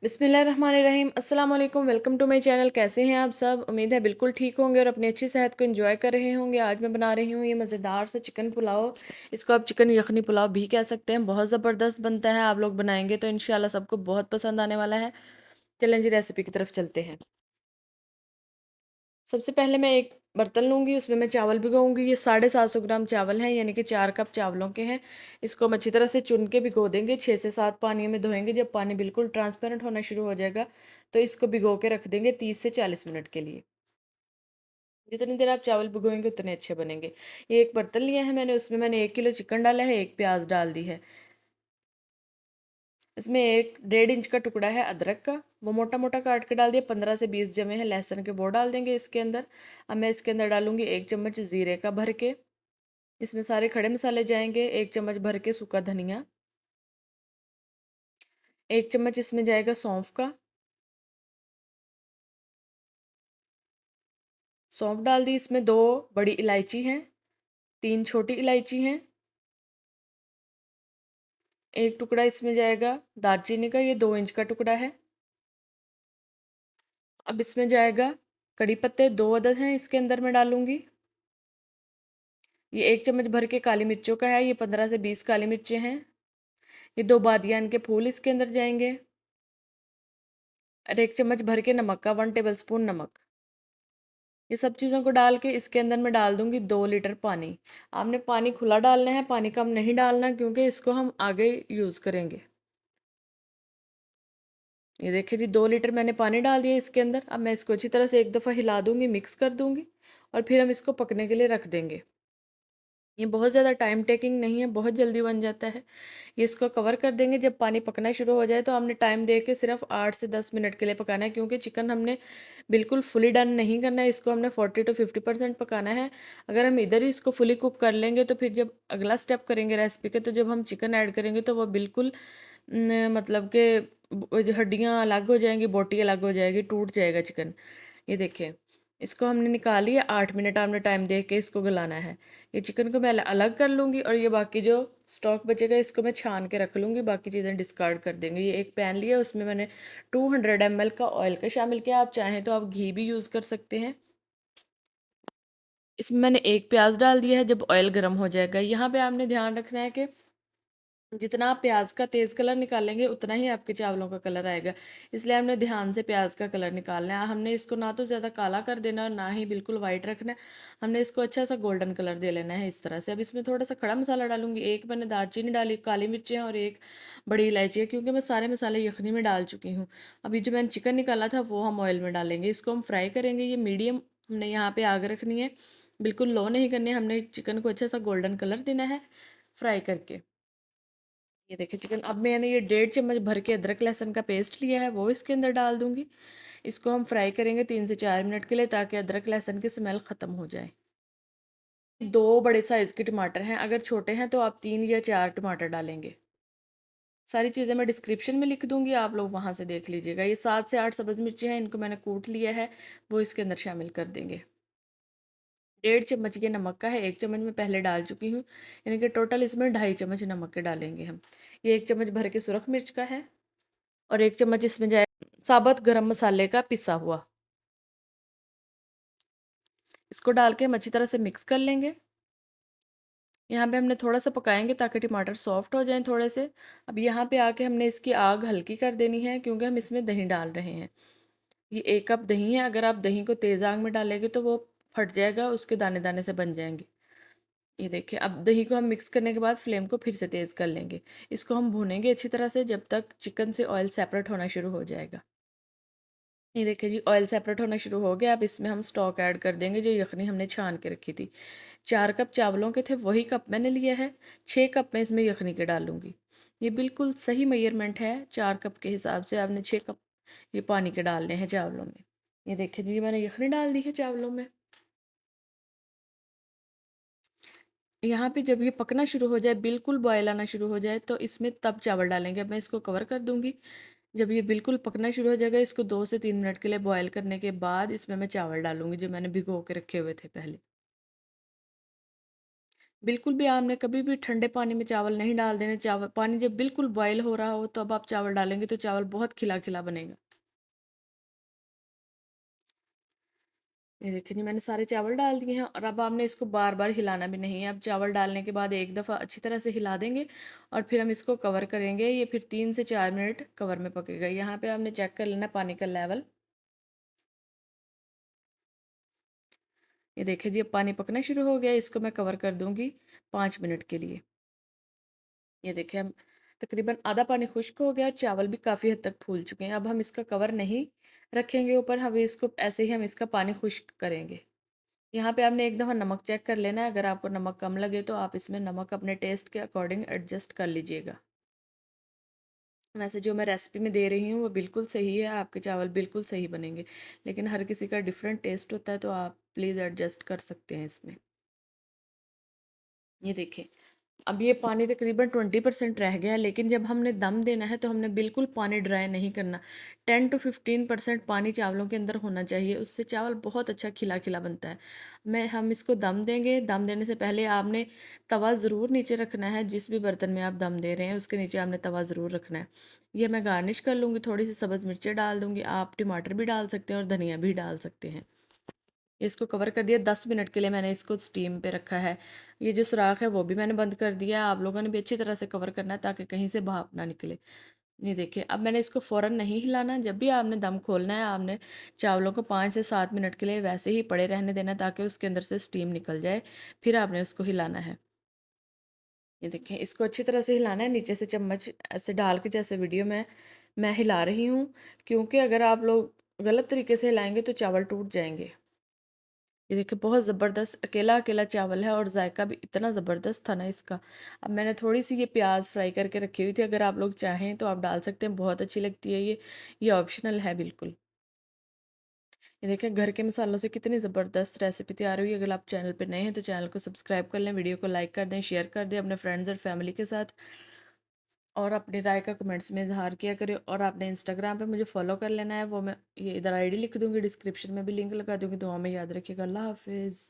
बिस्मिल्लाहिर्रहमानिर्रहीम अस्सलाम वालेकुम। Welcome to my channel. कैसे हैं आप सब? उम्मीद है बिल्कुल ठीक होंगे और अपनी अच्छी सेहत को एंजॉय कर रहे होंगे। आज मैं बना रही हूँ ये मज़ेदार सा चिकन पुलाव। इसको आप चिकन यखनी पुलाव भी कह सकते हैं। बहुत ज़बरदस्त बनता है। आप लोग बनाएंगे तो इंशाल्लाह सबको बहुत पसंद आने वाला है। चलें जी रेसिपी की तरफ चलते हैं। सबसे पहले मैं एक बर्तन लूँगी, उसमें मैं चावल भिगोऊँगी। ये 750 ग्राम चावल हैं, यानी कि 4 कप चावलों के हैं। इसको हम अच्छी तरह से चुन के भिगो देंगे। 6 से 7 पानियों में धोएंगे। जब पानी बिल्कुल ट्रांसपेरेंट होना शुरू हो जाएगा तो इसको भिगो के रख देंगे 30 से 40 मिनट के लिए। जितनी देर आप चावल भिगोएंगे उतने अच्छे बनेंगे। ये एक बर्तन लिया है मैंने, उसमें मैंने 1 किलो चिकन डाला है, 1 प्याज डाल दी है। इसमें एक 1.5 इंच का टुकड़ा है अदरक का, वो मोटा मोटा काट के डाल दिया। 15 से 20 जमे हैं लहसुन के, वो डाल देंगे इसके अंदर। अब मैं इसके अंदर डालूंगी 1 चम्मच जीरे का भर के। इसमें सारे खड़े मसाले जाएंगे। 1 चम्मच भर के सूखा धनिया। 1 चम्मच इसमें जाएगा सौंफ का। सौंफ डाल दी। इसमें 2 बड़ी इलायची हैं, 3 छोटी इलायची हैं। एक टुकड़ा इसमें जाएगा दालचीनी का, ये 2 इंच का टुकड़ा है। अब इसमें जाएगा कड़ी पत्ते, 2 अदद हैं इसके अंदर मैं डालूंगी। ये 1 चम्मच भर के काली मिर्चों का है, ये 15 से 20 काली मिर्चें हैं। ये 2 बादियान के फूल इसके अंदर जाएंगे। और 1 चम्मच भर के नमक का, 1 टेबल स्पून नमक। ये सब चीज़ों को डाल के इसके अंदर मैं डाल दूंगी 2 लीटर पानी। आपने पानी खुला डालना है, पानी कम नहीं डालना, क्योंकि इसको हम आगे यूज़ करेंगे। ये देखिए जी, 2 लीटर मैंने पानी डाल दिया इसके अंदर। अब मैं इसको अच्छी तरह से एक दफ़ा हिला दूंगी, मिक्स कर दूंगी और फिर हम इसको पकने के लिए रख देंगे। ये बहुत ज़्यादा टाइम टेकिंग नहीं है, बहुत जल्दी बन जाता है। ये इसको कवर कर देंगे। जब पानी पकना शुरू हो जाए तो हमने टाइम दे के सिर्फ 8 से 10 मिनट के लिए पकाना है, क्योंकि चिकन हमने बिल्कुल फुली डन नहीं करना है। इसको हमने 40 टू 50% पकाना है। अगर हम इधर ही इसको फुली कुक कर लेंगे तो फिर जब अगला स्टेप करेंगे रेसिपी के, तो जब हम चिकन ऐड करेंगे तो वो बिल्कुल मतलब कि हड्डियाँ अलग हो जाएंगी, बोटी अलग हो जाएगी, टूट जाएगा चिकन। ये देखिए, इसको हमने निकाली है। 8 मिनट आपने टाइम दे के इसको गलाना है। ये चिकन को मैं अलग कर लूँगी और ये बाकी जो स्टॉक बचेगा इसको मैं छान के रख लूँगी, बाकी चीज़ें डिस्कार्ड कर देंगे। ये एक पैन लिया, उसमें मैंने 200 ml का ऑयल का शामिल किया। आप चाहें तो आप घी भी यूज़ कर सकते हैं। इसमें मैंने एक प्याज डाल दिया है। जब ऑयल गर्म हो जाएगा, यहाँ पे आपने ध्यान रखना है कि जितना आप प्याज का तेज़ कलर निकालेंगे उतना ही आपके चावलों का कलर आएगा। इसलिए हमने ध्यान से प्याज का कलर निकालना है। हमने इसको ना तो ज़्यादा काला कर देना और ना ही बिल्कुल वाइट रखना है। हमने इसको अच्छा सा गोल्डन कलर दे लेना है इस तरह से। अब इसमें थोड़ा सा खड़ा मसाला डालूंगी। एक मैंने दालचीनी डाली, काली मिर्चें और एक बड़ी इलायची है, क्योंकि मैं सारे मसाले यखनी में डाल चुकी हूँ। अभी जो मैंने चिकन निकाला था वो हम ऑयल में डालेंगे। इसको हम फ्राई करेंगे। ये मीडियम हमने यहाँ पे आग रखनी है, बिल्कुल लो नहीं करनी है। हमने चिकन को अच्छा सा गोल्डन कलर देना है फ्राई करके। ये देखिए चिकन, अब मैंने ये 1.5 चम्मच भर के अदरक लहसुन का पेस्ट लिया है, वो इसके अंदर डाल दूंगी। इसको हम फ्राई करेंगे 3 से 4 मिनट के लिए, ताकि अदरक लहसुन की स्मेल ख़त्म हो जाए। 2 बड़े साइज़ के टमाटर हैं, अगर छोटे हैं तो आप 3 या 4 टमाटर डालेंगे। सारी चीज़ें मैं डिस्क्रिप्शन में लिख दूंगी, आप लोग वहाँ से देख लीजिएगा। ये 7 से 8 सब्ज़ मिर्चें हैं, इनको मैंने कूट लिया है, वो इसके अंदर शामिल कर देंगे। 1.5 चम्मच ये नमक का है, 1 चम्मच मैं पहले डाल चुकी हूँ, यानी कि टोटल इसमें 2.5 चम्मच नमक के डालेंगे हम। ये 1 चम्मच भर के सुरख मिर्च का है और 1 चम्मच इसमें जाए साबुत गरम मसाले का पिसा हुआ। इसको डाल के हम अच्छी तरह से मिक्स कर लेंगे। यहाँ पे हमने थोड़ा सा पकाएंगे ताकि टमाटर सॉफ्ट हो जाएं थोड़े से। अब यहाँ पे आके हमने इसकी आग हल्की कर देनी है, क्योंकि हम इसमें दही डाल रहे हैं। ये 1 कप दही है। अगर आप दही को तेज़ आग में डालेंगे तो वो फट जाएगा, उसके दाने दाने से बन जाएंगे। ये देखिए, अब दही को हम मिक्स करने के बाद फ्लेम को फिर से तेज़ कर लेंगे। इसको हम भूनेंगे अच्छी तरह से जब तक चिकन से ऑयल सेपरेट होना शुरू हो जाएगा। ये देखिए जी, ऑयल सेपरेट होना शुरू हो गया। अब इसमें हम स्टॉक ऐड कर देंगे जो यखनी हमने छान के रखी थी। 4 कप चावलों के थे, वही कप मैंने लिया है। 6 कप मैं इसमें यखनी के डालूंगी। ये बिल्कुल सही मेजरमेंट है, 4 कप के हिसाब से आपने 6 कप ये पानी के डालने हैं चावलों में। ये देखिए जी, मैंने यखनी डाल दी है चावलों में। यहाँ पे जब ये पकना शुरू हो जाए, बिल्कुल बॉयल आना शुरू हो जाए, तो इसमें तब चावल डालेंगे। अब मैं इसको कवर कर दूंगी। जब ये बिल्कुल पकना शुरू हो जाएगा, इसको 2 से 3 मिनट के लिए बॉयल करने के बाद इसमें मैं चावल डालूंगी जो मैंने भिगो के रखे हुए थे पहले। बिल्कुल भी आपने कभी भी ठंडे पानी में चावल नहीं डाल देने। चावल पानी जब बिल्कुल बॉयल हो रहा हो तब आप चावल डालेंगे तो चावल बहुत खिला-खिला बनेगा। ये देखिए जी, मैंने सारे चावल डाल दिए हैं और अब आपने इसको बार-बार हिलाना भी नहीं है। अब चावल डालने के बाद एक दफ़ा अच्छी तरह से हिला देंगे और फिर हम इसको कवर करेंगे। ये फिर 3 से 4 मिनट कवर में पकेगा। यहाँ पे आपने चेक कर लेना पानी का लेवल। ये देखिए जी, अब पानी पकना शुरू हो गया है। इसको मैं कवर कर दूँगी 5 मिनट के लिए। ये देखिए, हम तकरीबन आधा पानी खुश्क हो गया और चावल भी काफ़ी हद तक फूल चुके हैं। अब हम इसका कवर नहीं रखेंगे ऊपर, हम इसको ऐसे ही हम इसका पानी खुश्क करेंगे। यहाँ पे आपने एक दफ़ा नमक चेक कर लेना है। अगर आपको नमक कम लगे तो आप इसमें नमक अपने टेस्ट के अकॉर्डिंग एडजस्ट कर लीजिएगा। वैसे जो मैं रेसिपी में दे रही हूँ वो बिल्कुल सही है, आपके चावल बिल्कुल सही बनेंगे। लेकिन हर किसी का डिफरेंट टेस्ट होता है तो आप प्लीज़ एडजस्ट कर सकते हैं इसमें। ये देखिए, अब ये पानी तकरीबन 20% रह गया है, लेकिन जब हमने दम देना है तो हमने बिल्कुल पानी ड्राई नहीं करना। 10 टू 15% पानी चावलों के अंदर होना चाहिए, उससे चावल बहुत अच्छा खिला-खिला बनता है। हम इसको दम देंगे, दम देने से पहले आपने तवा ज़रूर नीचे रखना है, जिस भी बर्तन में आप दम दे रहे हैं उसके नीचे आपने तवा ज़रूर रखना है। ये मैं गार्निश कर लूँगी, थोड़ी-सी सब्ज़ मिर्चें डाल दूँगी, आप टमाटर भी डाल सकते हैं और धनिया भी डाल सकते हैं। इसको कवर कर दिया, 10 मिनट के लिए मैंने इसको स्टीम पे रखा है। ये जो सुराख है वो भी मैंने बंद कर दिया है। आप लोगों ने भी अच्छी तरह से कवर करना है ताकि कहीं से भाप ना निकले। ये देखिए, अब मैंने इसको फ़ौरन नहीं हिलाना। जब भी आपने दम खोलना है, आपने चावलों को 5 से 7 मिनट के लिए वैसे ही पड़े रहने देना है ताकि उसके अंदर से स्टीम निकल जाए। फिर आपने उसको हिलाना है। ये देखें, इसको अच्छी तरह से हिलाना है, नीचे से चम्मच ऐसे डाल के जैसे वीडियो में मैं हिला रही हूँ, क्योंकि अगर आप लोग गलत तरीके से हिलाएँगे तो चावल टूट जाएँगे। ये देखिए, बहुत ज़बरदस्त अकेला-अकेला चावल है और जायका भी इतना ज़बरदस्त था ना इसका। अब मैंने थोड़ी-सी ये प्याज़ फ्राई करके रखी हुई थी, अगर आप लोग चाहें तो आप डाल सकते हैं, बहुत अच्छी लगती है ये ऑप्शनल है बिल्कुल। ये देखिए, घर के मसालों से कितनी ज़बरदस्त रेसिपी तैयार हुई। अगर आप चैनल पे नए हैं तो चैनल को सब्सक्राइब कर लें, वीडियो को लाइक कर दें, शेयर कर दें अपने फ्रेंड्स और फैमिली के साथ और अपनी राय का कमेंट्स में इज़हार किया करें। और आपने इंस्टाग्राम पे मुझे फ़ॉलो कर लेना है, वो मैं ये इधर आईडी लिख दूँगी, डिस्क्रिप्शन में भी लिंक लगा दूँगी। दुआ में याद रखिएगा। अल्लाह हाफ़िज़।